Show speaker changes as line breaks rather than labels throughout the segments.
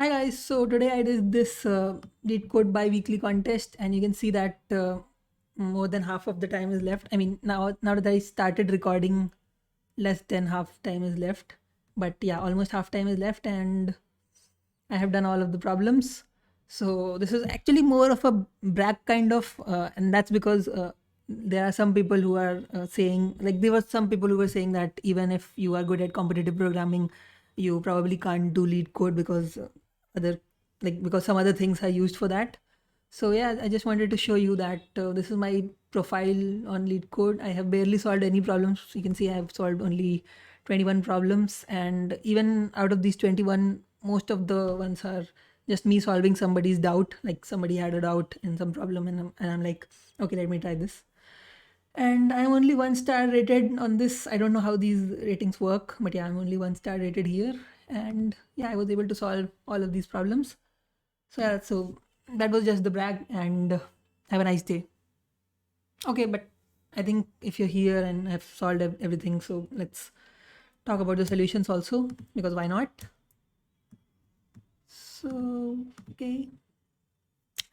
Hi guys, so today I did this Lead Code bi-weekly contest, and you can see that more than half of the time is left. I mean, now that I started recording, less than half time is left. But yeah, almost half time is left, and I have done all of the problems. So this is actually more of a brag kind of, and that's because there are some people who are saying, like, there were some people who were saying that even if you are good at competitive programming, you probably can't do lead code because other, like, because some other things are used for that. So yeah, I just wanted to show you that this is my profile on lead code. I have barely solved any problems. You can see I have solved only 21 problems, and even out of these 21, most of the ones are just me solving somebody's doubt. Like somebody had a doubt in some problem, and I'm like, okay, let me try this. And I'm only 1 star rated on this. I don't know how these ratings work, but yeah, I'm only 1 star rated here. And yeah, I was able to solve all of these problems. So yeah, so that was just the brag, and have a nice day. Okay, but I think if you're here and have solved everything, so let's talk about the solutions also, because why not? So, okay.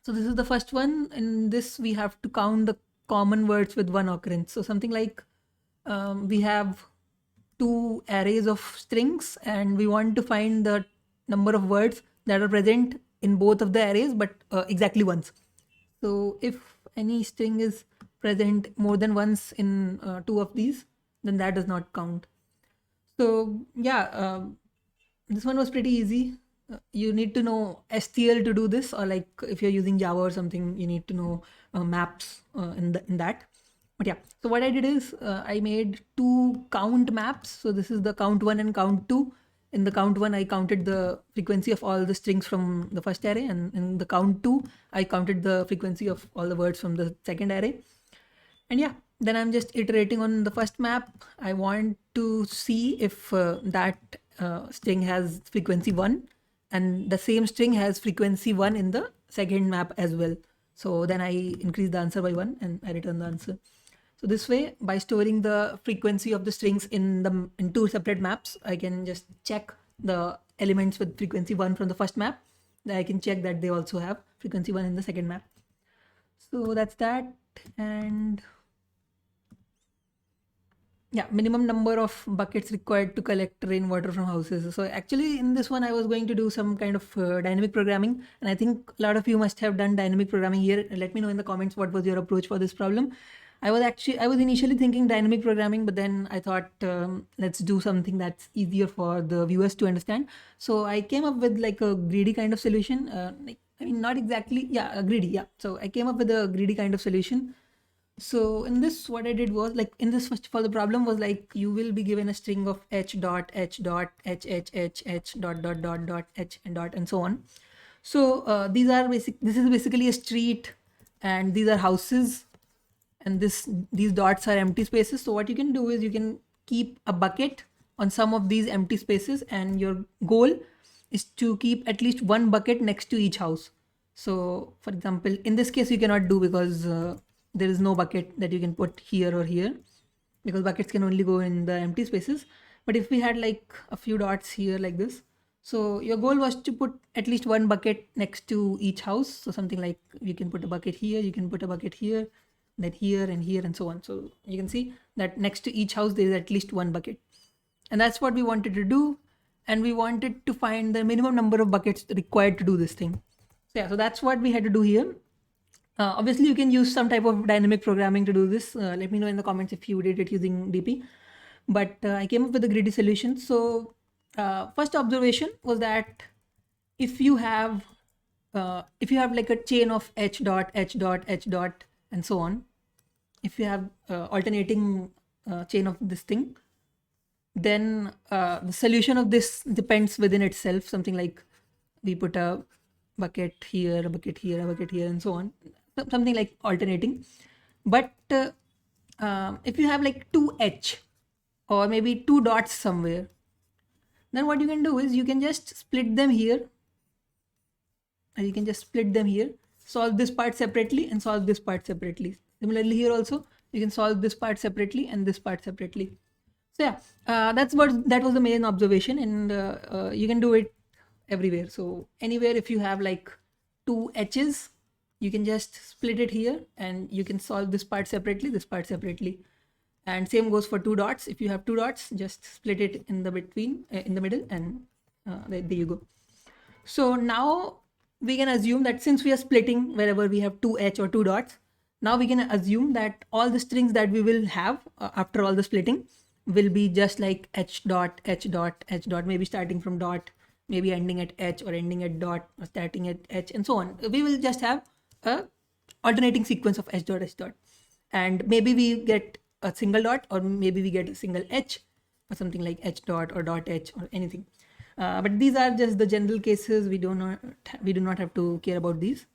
So this is the first one. In this, we have to count the common words with one occurrence. So something like we have two arrays of strings, and we want to find the number of words that are present in both of the arrays, but exactly once. So if any string is present more than once in two of these, then that does not count. So yeah, this one was pretty easy. You need to know STL to do this, or like if you're using Java or something, you need to know maps in that. But yeah, so what I did is I made two count maps. So this is the count one and count two. In the count one, I counted the frequency of all the strings from the first array, and in the count two, I counted the frequency of all the words from the second array. And yeah, then I'm just iterating on the first map. I want to see if that string has frequency 1, and the same string has frequency 1 in the second map as well. So then I increase the answer by 1 and I return the answer. So this way, by storing the frequency of the strings in two separate maps, I can just check the elements with frequency 1 from the first map. Then I can check that they also have frequency 1 in the second map. So that's that. And yeah, minimum number of buckets required to collect rainwater from houses. So actually in this one I was going to do some kind of dynamic programming, and I think a lot of you must have done dynamic programming here. Let me know in the comments what was your approach for this problem. I was initially thinking dynamic programming, but then I thought let's do something that's easier for the viewers to understand. So I came up with like a greedy kind of solution. Like, I mean, not exactly, yeah, greedy, yeah. So I came up with a greedy kind of solution. So in this, what I did was, like, in this, first of all, the problem was like you will be given a string of h dot h dot h h h h dot dot dot dot h and dot and so on. So these are basic. This is basically a street, and these are houses, and these dots are empty spaces. So what you can do is you can keep a bucket on some of these empty spaces, and your goal is to keep at least one bucket next to each house. So for example, in this case you cannot do, because there is no bucket that you can put here or here, because buckets can only go in the empty spaces. But if we had like a few dots here like this, so your goal was to put at least one bucket next to each house. So something like you can put a bucket here, you can put a bucket here, then here and here and so on. So you can see that next to each house there is at least one bucket, and that's what we wanted to do. And we wanted to find the minimum number of buckets required to do this thing. So yeah, so that's what we had to do here. Obviously, you can use some type of dynamic programming to do this. Let me know in the comments if you did it using DP. But I came up with a greedy solution. So first observation was that if you have like a chain of h dot h dot h dot and so on, if you have alternating chain of this thing, then the solution of this depends within itself. Something like we put a bucket here, a bucket here, a bucket here, and so on. Something like alternating. But if you have like two h or maybe two dots somewhere, then what you can do is you can just split them here, and you can just split them here, solve this part separately and solve this part separately. Similarly here also you can solve this part separately and this part separately. So yeah, that was the main observation, and you can do it everywhere. So anywhere if you have like two H's, you can just split it here and you can solve this part separately, this part separately. And same goes for two dots. If you have two dots, just split it in the between, in the middle, and there you go. So now we can assume that since we are splitting wherever we have two H or two dots, now we can assume that all the strings that we will have after all the splitting will be just like H dot, H dot, H dot, maybe starting from dot, maybe ending at H or ending at dot or starting at H and so on. We will just have a alternating sequence of H dot, H dot. And maybe we get a single dot or maybe we get a single H or something like H dot or dot H or anything. But these are just the general cases. We do not have to care about these.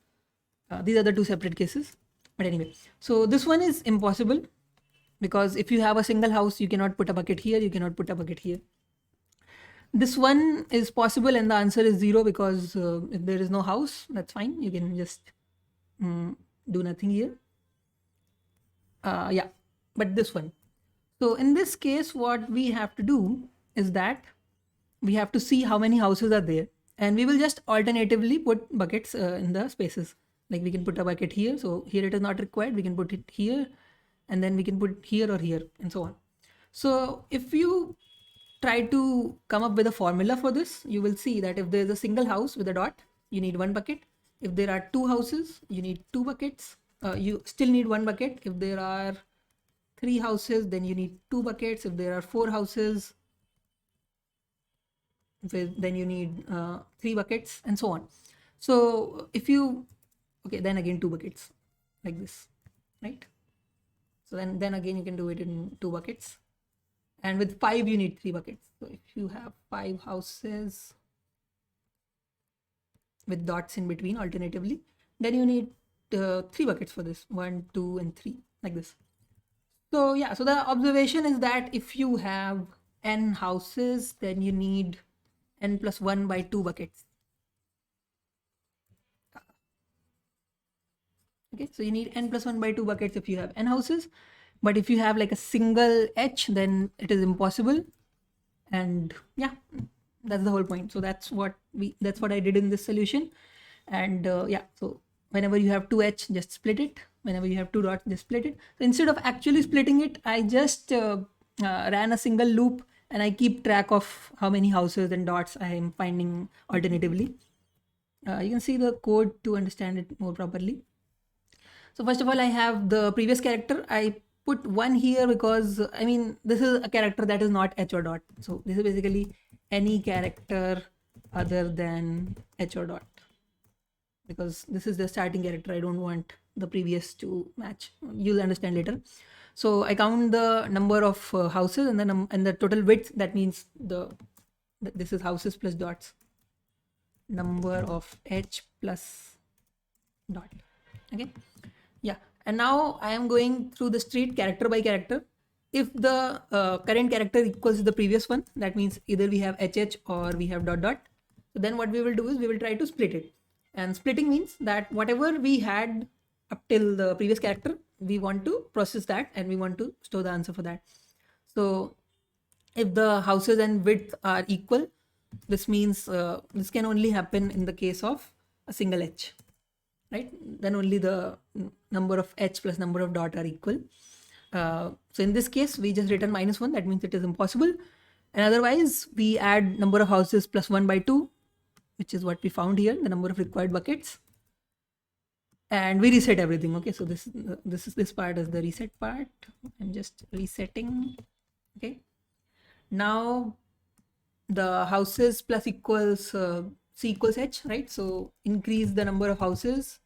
These are the two separate cases. But anyway, so this one is impossible because if you have a single house, you cannot put a bucket here, you cannot put a bucket here. This one is possible and the answer is 0 because if there is no house, that's fine. You can just do nothing here. Yeah, but this one. So in this case, what we have to do is that we have to see how many houses are there and we will just alternatively put buckets in the spaces. Like we can put a bucket here. So here it is not required. We can put it here and then we can put here or here and so on. So if you try to come up with a formula for this, you will see that if there is a single house with a dot, you need one bucket. If there are two houses, you need two buckets. You still need one bucket. If there are three houses, then you need two buckets. If there are four houses, then you need three buckets and so on. So if you, okay, then again two buckets like this, right? So then again you can do it in two buckets. And with five, you need three buckets. So if you have five houses with dots in between alternatively, then you need three buckets for this, 1, 2, and 3 like this. So yeah, so the observation is that if you have n houses, then you need n plus 1 by 2 buckets. Okay, so you need n plus 1 by 2 buckets if you have n houses. But if you have like a single H, then it is impossible. And yeah, that's the whole point. So that's what I did in this solution. And yeah, so whenever you have two H, just split it. Whenever you have two dots, just split it. So instead of actually splitting it, I just ran a single loop and I keep track of how many houses and dots I am finding alternatively. You can see the code to understand it more properly. So first of all, I have the previous character. I put 1 here because, I mean, this is a character that is not H or dot. So this is basically any character other than H or dot. Because this is the starting character. I don't want the previous to match. You'll understand later. So I count the number of houses and the total width. That means this is houses plus dots. Number of H plus dot. Okay. Yeah. And now I am going through the street character by character. If the current character equals the previous one, that means either we have HH or we have dot dot. So then what we will do is we will try to split it. And splitting means that whatever we had up till the previous character, we want to process that and we want to store the answer for that. So if the houses and width are equal, this means this can only happen in the case of a single H, right? Then only the number of H plus number of dot are equal. So in this case, we just written -1. That means it is impossible. And otherwise, we add number of houses plus 1 by 2, which is what we found here, the number of required buckets. And we reset everything. Okay, so this part is the reset part. I'm just resetting. Okay. Now the houses plus equals C equals H, right? So increase the number of houses.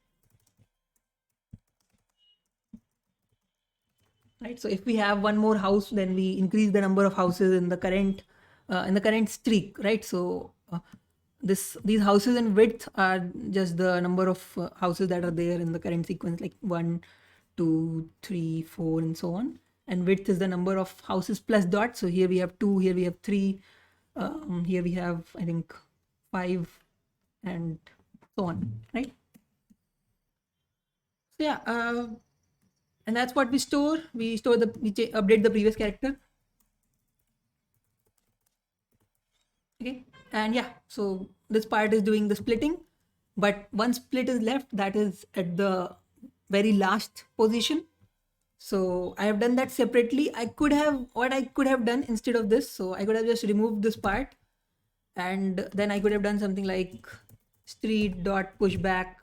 Right. So if we have one more house, then we increase the number of houses in the current streak, right? So these houses and width are just the number of houses that are there in the current sequence, like 1, 2, 3, 4, and so on. And width is the number of houses plus dots. So here we have 2, here we have 3, here we have, I think, 5, and so on, right? So yeah, and that's what we store. We update the previous character. Okay, and yeah, so this part is doing the splitting, but one split is left, that is at the very last position. So I have done that separately. What I could have done instead of this, so I could have just removed this part, and then I could have done something like street dot pushback,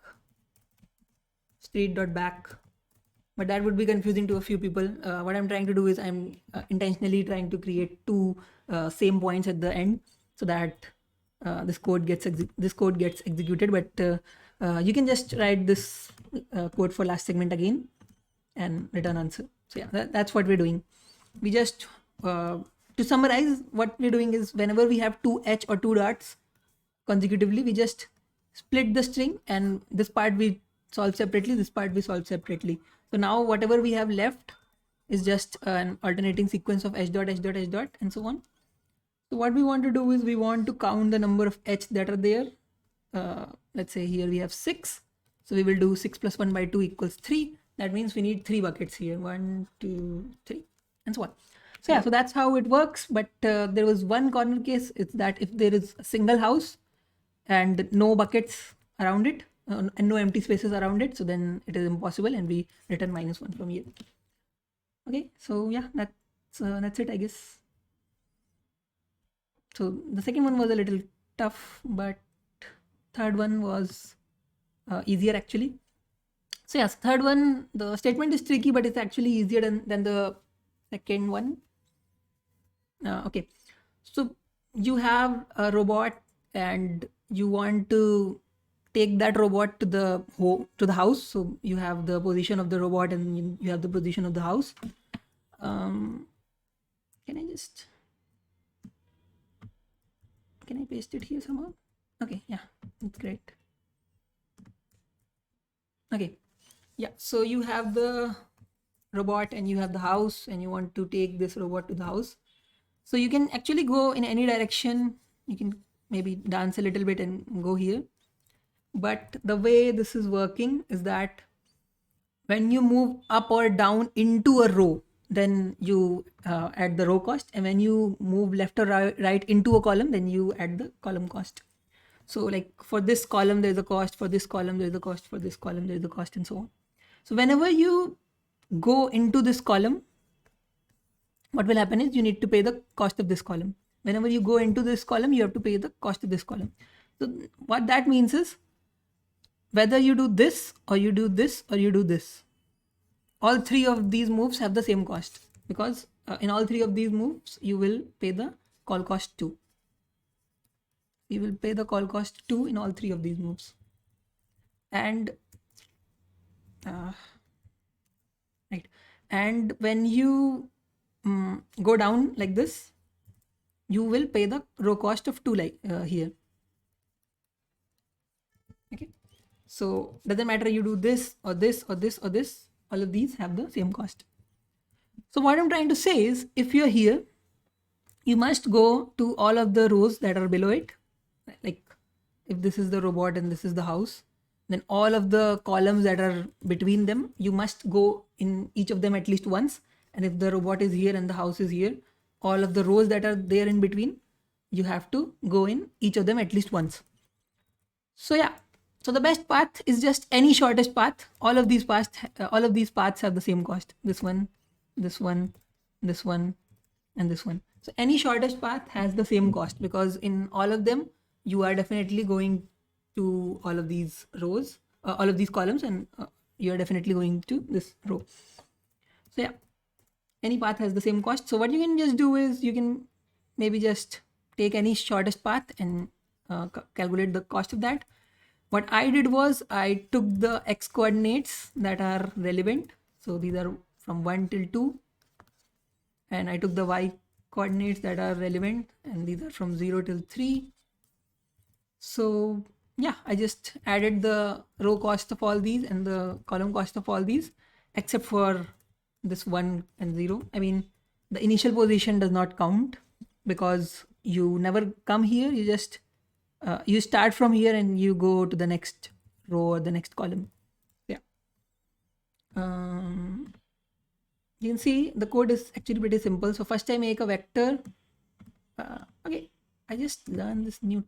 street dot back, but that would be confusing to a few people. What I'm trying to do is I'm intentionally trying to create two same points at the end, so that this code gets executed. But you can just write this code for last segment again and return answer. So yeah, that's what we're doing. We just to summarize, what we're doing is whenever we have two H or two dots consecutively, we just split the string, and this part we solve separately, this part we solve separately. So now whatever we have left is just an alternating sequence of H dot, H dot, H dot, and so on. So what we want to do is we want to count the number of H that are there. Let's say here we have 6. So we will do 6 plus 1 by 2 equals 3. That means we need 3 buckets here, 1, 2, 3, and so on. So yeah, so that's how it works. But there was one corner case. It's that if there is a single house and no buckets around it and no empty spaces around it, so then it is impossible, and we return -1 from here. Okay, so yeah, that's it, I guess. So the second one was a little tough, but third one was easier actually. So yes, third one, the statement is tricky, but it's actually easier than the second one. Okay, so you have a robot and you want to take that robot to the house. So you have the position of the robot and you have the position of the house. Can I paste it here somehow? Okay, yeah, that's great. Okay, yeah, so you have the robot and you have the house, and you want to take this robot to the house. So you can actually go in any direction. You can maybe dance a little bit and go here. But the way this is working is that when you move up or down into a row, then you add the row cost, and when you move left or right into a column, then you add the column cost. So like for this column there's a cost, for this column there's a cost, for this column there's a cost, and so on. So whenever you go into this column, what will happen is you need to pay the cost of this column. Whenever you go into this column, you have to pay the cost of this column. So what that means is whether you do this or you do this or you do this, all three of these moves have the same cost, because in all three of these moves you will pay the call cost 2. You will pay the call cost 2 in all three of these moves. And right, and when you go down like this, you will pay the row cost of 2 like here. Okay, so doesn't matter you do this or this or this or this, all of these have the same cost. So what I'm trying to say is, if you're here, you must go to all of the rows that are below it. Like if this is the robot and this is the house, then all of the columns that are between them, you must go in each of them at least once. And if the robot is here and the house is here, all of the rows that are there in between, you have to go in each of them at least once. So yeah, so the best path is just any shortest path. All of these paths have the same cost. This one, this one, this one, and this one. So any shortest path has the same cost, because in all of them, you are definitely going to all of these rows, all of these columns, and you are definitely going to this row. So yeah, any path has the same cost. So what you can just do is you can maybe just take any shortest path and calculate the cost of that. What I did was I took the x coordinates that are relevant. So these are from 1 till 2. And I took the y coordinates that are relevant, and these are from 0 till 3. So yeah, I just added the row cost of all these and the column cost of all these, except for this 1 and 0. I mean, the initial position does not count because you never come here. You just you start from here and you go to the next row or the next column. Yeah. You can see the code is actually pretty simple. So first I make a vector. Okay, I just learned this new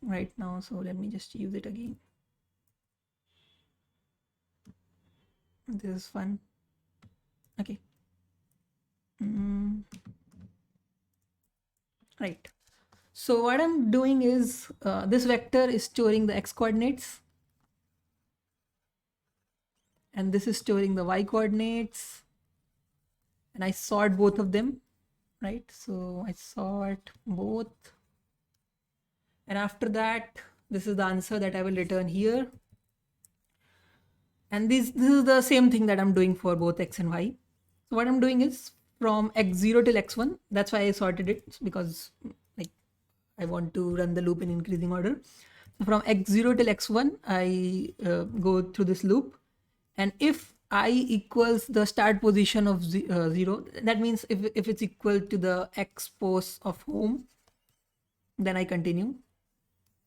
right now, so let me just use it again. This is fun. Okay. Right. So what I'm doing is this vector is storing the x coordinates, and this is storing the y coordinates, and I sort both of them, right? So I sort both, and after that, this is the answer that I will return here. And this is the same thing that I'm doing for both x and y. So what I'm doing is from x0 till x1, that's why I sorted it, because like I want to run the loop in increasing order. So from x0 till x1, I go through this loop, and if I equals the start position of 0, that means if it's equal to the x pos of home, then I continue,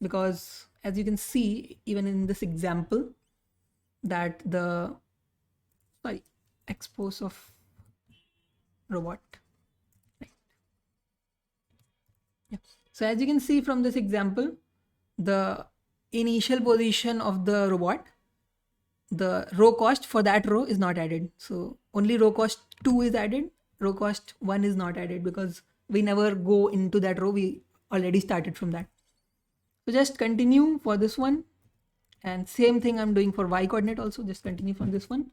because as you can see even in this example that the x pos of robot, right? Yeah. So as you can see from this example, the initial position of the robot, the row cost for that row is not added. So only row cost 2 is added, row cost 1 is not added, because we never go into that row, we already started from that. So just continue for this one, and same thing I'm doing for y coordinate also, just continue from this one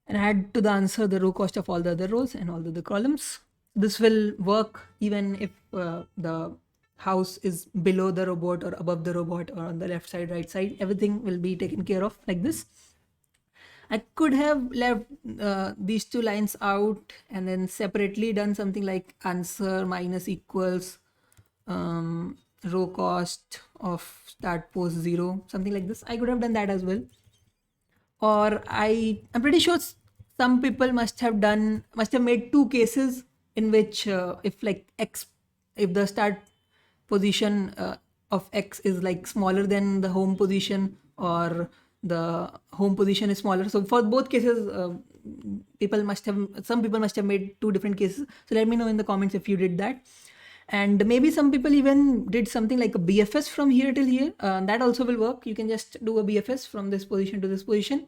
and add to the answer the row cost of all the other rows and all the other columns. This will work even if the house is below the robot or above the robot or on the left side, right side, everything will be taken care of like this. I could have left these two lines out and then separately done something like answer minus equals row cost of start post 0, something like this. I could have done that as well. Or I'm pretty sure some people must have made two cases in which if the start position of x is like smaller than the home position, or the home position is smaller. So for both cases, some people must have made two different cases. So let me know in the comments if you did that. And maybe some people even did something like a BFS from here till here. That also will work. You can just do a BFS from this position to this position.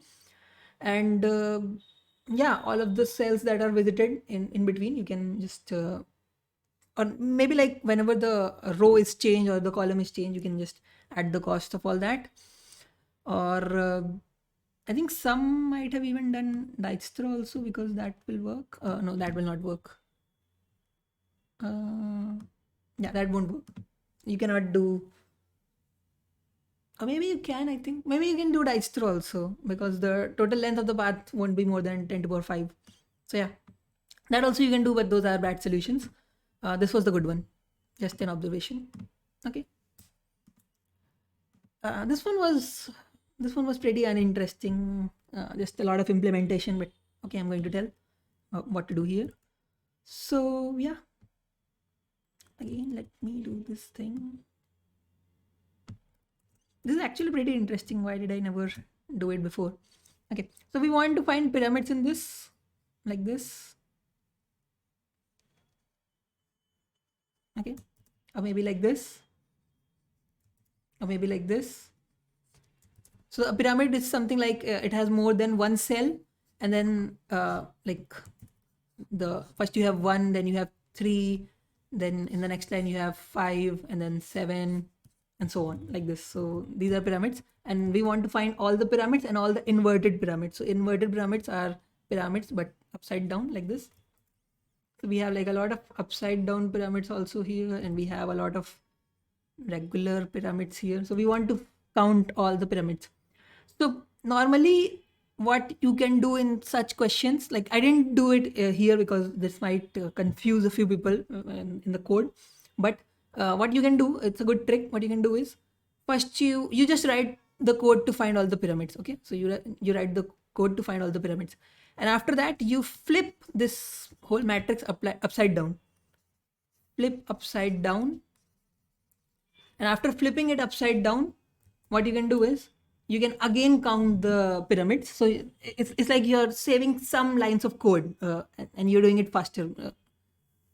And yeah, all of the cells that are visited in between, you can just, or maybe like whenever the row is changed or the column is changed, you can just add the cost of all that. Or I think some might have even done Dijkstra also, because that will work. No, that will not work. Yeah, that won't work. You cannot do, or maybe you can, I think. Maybe you can do Dijkstra also, because the total length of the path won't be more than 10 to the power 5. So yeah, that also you can do, but those are bad solutions. This was the good one. Just an observation. Okay. This one was pretty uninteresting. Just a lot of implementation, but okay, I'm going to tell what to do here. So yeah, again, let me do this thing. This is actually pretty interesting. Why did I never do it before? Okay, so we want to find pyramids in this, like this. Okay, or maybe like this, or maybe like this. So a pyramid is something like it has more than one cell, and then like the first you have 1, then you have 3, then in the next line you have 5, and then 7, and so on, like this. So these are pyramids, and we want to find all the pyramids and all the inverted pyramids. So inverted pyramids are pyramids but upside down, like this. So we have like a lot of upside down pyramids also here, and we have a lot of regular pyramids here. So we want to count all the pyramids. So normally what you can do in such questions, like I didn't do it here because this might confuse a few people in the code, but what you can do, it's a good trick. What you can do is first you just write the code to find all the pyramids. Okay, so you write the code to find all the pyramids, and after that you flip this whole matrix upside down. Flip upside down, and after flipping it upside down, what you can do is you can again count the pyramids. So it's like you're saving some lines of code and you're doing it faster.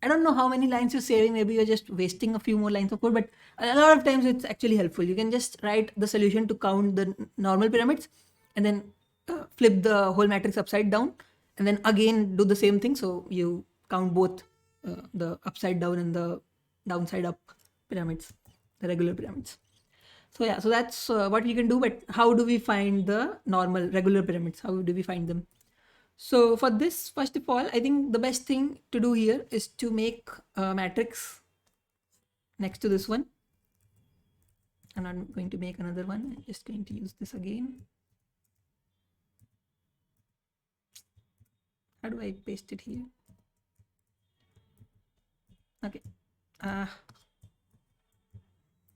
I don't know how many lines you're saving. Maybe you're just wasting a few more lines of code, but a lot of times it's actually helpful. You can just write the solution to count the normal pyramids and then flip the whole matrix upside down and then again do the same thing. So you count both the upside down and the downside up pyramids, the regular pyramids. So yeah, so that's what we can do. But how do we find the normal regular pyramids? How do we find them? So for this, first of all, I think the best thing to do here is to make a matrix next to this one. And I'm going to make another one. I'm just going to use this again. How do I paste it here? Okay.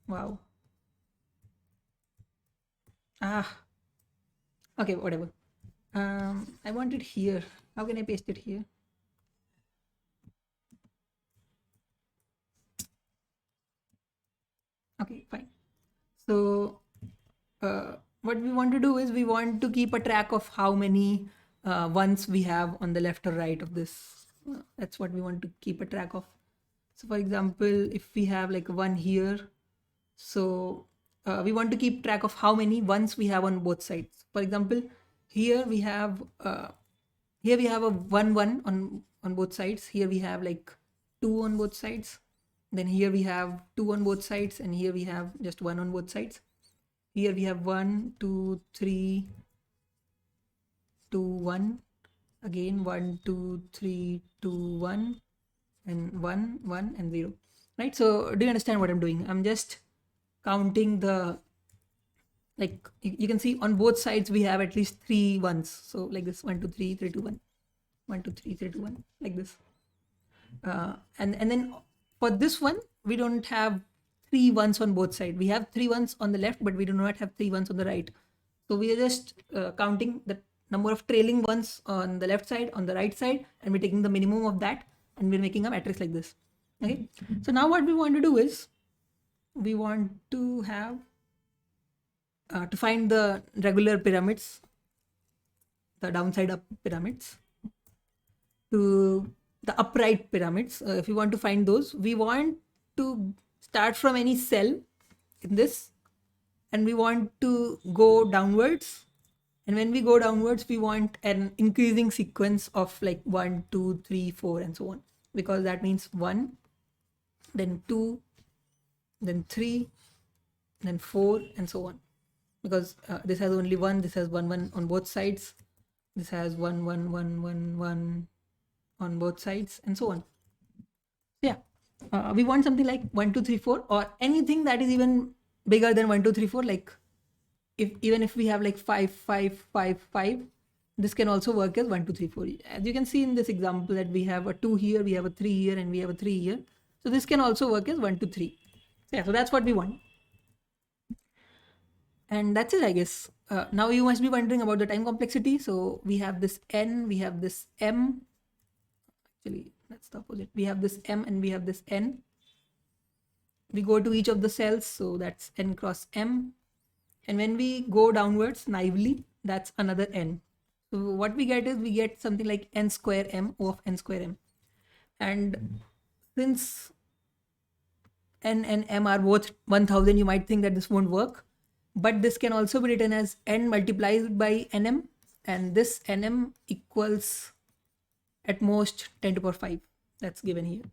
Wow. Okay, whatever. I want it here. How can I paste it here? Okay, fine. So what we want to do is we want to keep a track of how many ones we have on the left or right of this. That's what we want to keep a track of. So for example, if we have like one here, so we want to keep track of how many ones we have on both sides. For example, here we have a 1 on both sides. Here we have like 2 on both sides. Then here we have 2 on both sides, and here we have just 1 on both sides. Here we have 1, 2, 3, 2, 1. Again 1, 2, 3, 2, 1, and 1, 1, and 0. Right? So do you understand what I'm doing? I'm just counting the, like you can see on both sides we have at least 3 ones. So like this, 1, 2, 3, 3, 2, 1, 1, 2, 3, 3, 2, 1, like this. And then for this one, we don't have 3 ones on both sides. We have 3 ones on the left, but we do not have 3 ones on the right. So we are just counting the number of trailing ones on the left side, on the right side, and we're taking the minimum of that, and we're making a matrix like this. Okay. So now what we want to do is we want to have to find the regular pyramids, the downside up pyramids, to the upright pyramids. If we want to find those, we want to start from any cell in this, and we want to go downwards. And when we go downwards, we want an increasing sequence of like 1, 2, 3, 4, and so on, because that means 1, then 2, then 3, then 4, and so on. Because this has only 1, this has 1, 1 on both sides, this has 1, 1, 1, 1, 1 on both sides, and so on. Yeah, we want something like 1, 2, 3, 4, or anything that is even bigger than 1, 2, 3, 4. Like even if we have like 5, 5, 5, 5, this can also work as 1, 2, 3, 4. As you can see in this example that we have a 2 here, we have a 3 here, and we have a 3 here. So this can also work as 1, 2, 3. Yeah, so that's what we want. And that's it, I guess. Now you must be wondering about the time complexity. So we have this n, we have this m. Actually, that's the opposite. We have this m and we have this n. We go to each of the cells, so that's n cross m. And when we go downwards naively, that's another n. So what we get is we get something like n square m of n square m. And since n and m are both 1000, you might think that this won't work. But this can also be written as n multiplied by nm, and this nm equals at most 10 to the power 5. That's given here.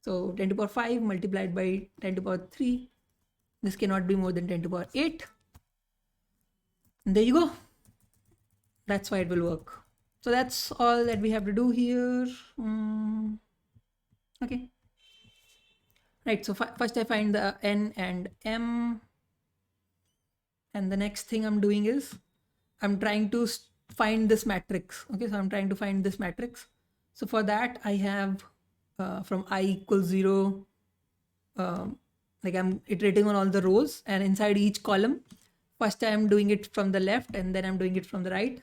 So 10 to the power 5 multiplied by 10 to the power 3. This cannot be more than 10 to the power 8. And there you go. That's why it will work. So that's all that we have to do here. Okay. Right. So first I find the n and m. And the next thing I'm doing is I'm trying to find this matrix. Okay, so I'm trying to find this matrix. So for that, I have from I equals 0, like I'm iterating on all the rows, and inside each column, first I'm doing it from the left and then I'm doing it from the right.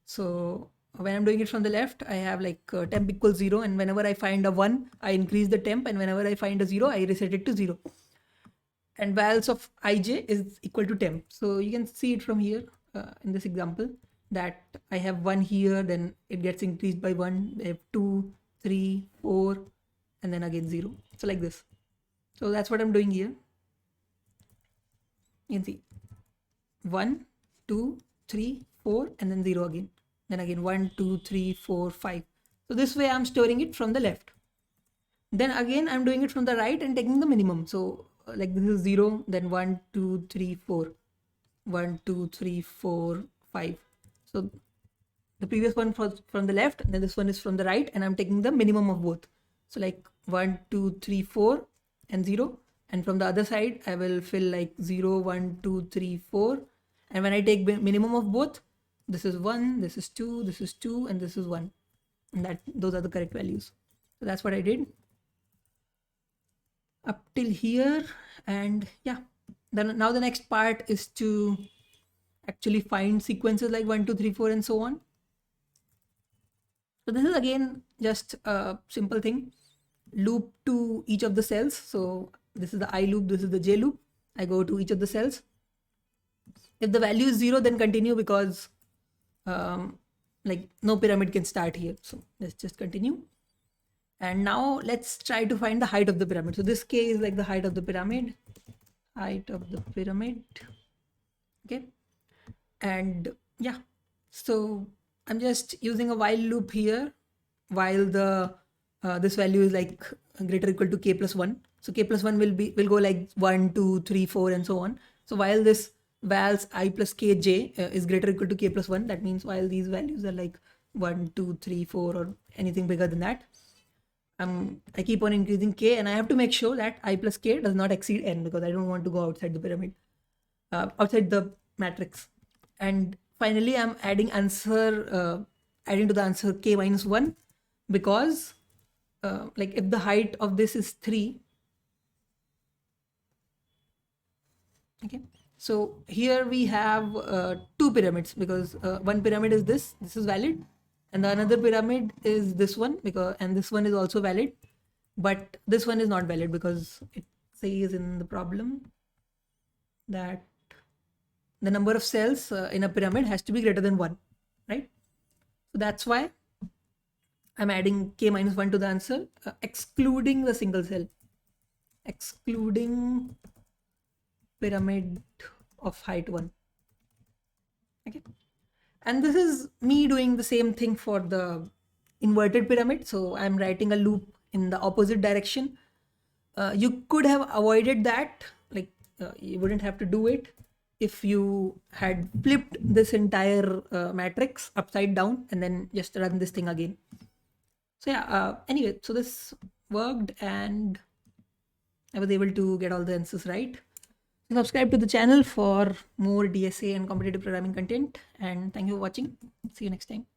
So when I'm doing it from the left, I have like temp equals 0, and whenever I find a 1, I increase the temp, and whenever I find a 0, I reset it to 0. And vals of ij is equal to temp. So you can see it from here in this example that I have 1 here, then it gets increased by 1, I have 2, 3, 4, and then again 0. So like this. So that's what I'm doing here. You can see 1, 2, 3, 4, and then 0 again. Then again 1, 2, 3, 4, 5. So this way I'm storing it from the left. Then again I'm doing it from the right and taking the minimum. So like this is 0, then 1, 2, 3, 4. 1, 2, 3, 4, 5. So the previous one was from the left, and then this one is from the right, and I'm taking the minimum of both. So like 1, 2, 3, 4 and 0. And from the other side, I will fill like 0, 1, 2, 3, 4. And when I take minimum of both, this is 1, this is 2, this is 2, and this is 1. And those are the correct values. So that's what I did up till here. And yeah, then now the next part is to actually find sequences like 1, 2, 3, 4, and so on. So this is again just a simple thing. Loop to each of the cells. So this is the I loop, this is the J loop. I go to each of the cells. If the value is 0, then continue, because like no pyramid can start here. So let's just continue. And now let's try to find the height of the pyramid. So this K is like the height of the pyramid. Height of the pyramid. Okay. And yeah, so I'm just using a while loop here while the this value is like greater or equal to K plus 1. So K plus 1 will go like 1, 2, 3, 4, and so on. So while this vals I plus Kj is greater or equal to K plus 1, that means while these values are like 1, 2, 3, 4, or anything bigger than that, I keep on increasing K, and I have to make sure that I plus K does not exceed N, because I don't want to go outside the pyramid, outside the matrix. And finally, I'm adding adding to the answer K minus 1, because like if the height of this is 3, okay, so here we have 2 pyramids, because one pyramid is this is valid, and the another pyramid is this one, and this one is also valid, but this one is not valid because it says in the problem that the number of cells in a pyramid has to be greater than 1, right? So that's why I'm adding K minus 1 to the answer, excluding the single cell, excluding pyramid of height 1. Okay. And this is me doing the same thing for the inverted pyramid. So I'm writing a loop in the opposite direction. You could have avoided that, like you wouldn't have to do it if you had flipped this entire matrix upside down and then just run this thing again. So yeah, anyway, so this worked and I was able to get all the answers right. So subscribe to the channel for more DSA and competitive programming content, and thank you for watching. See you next time.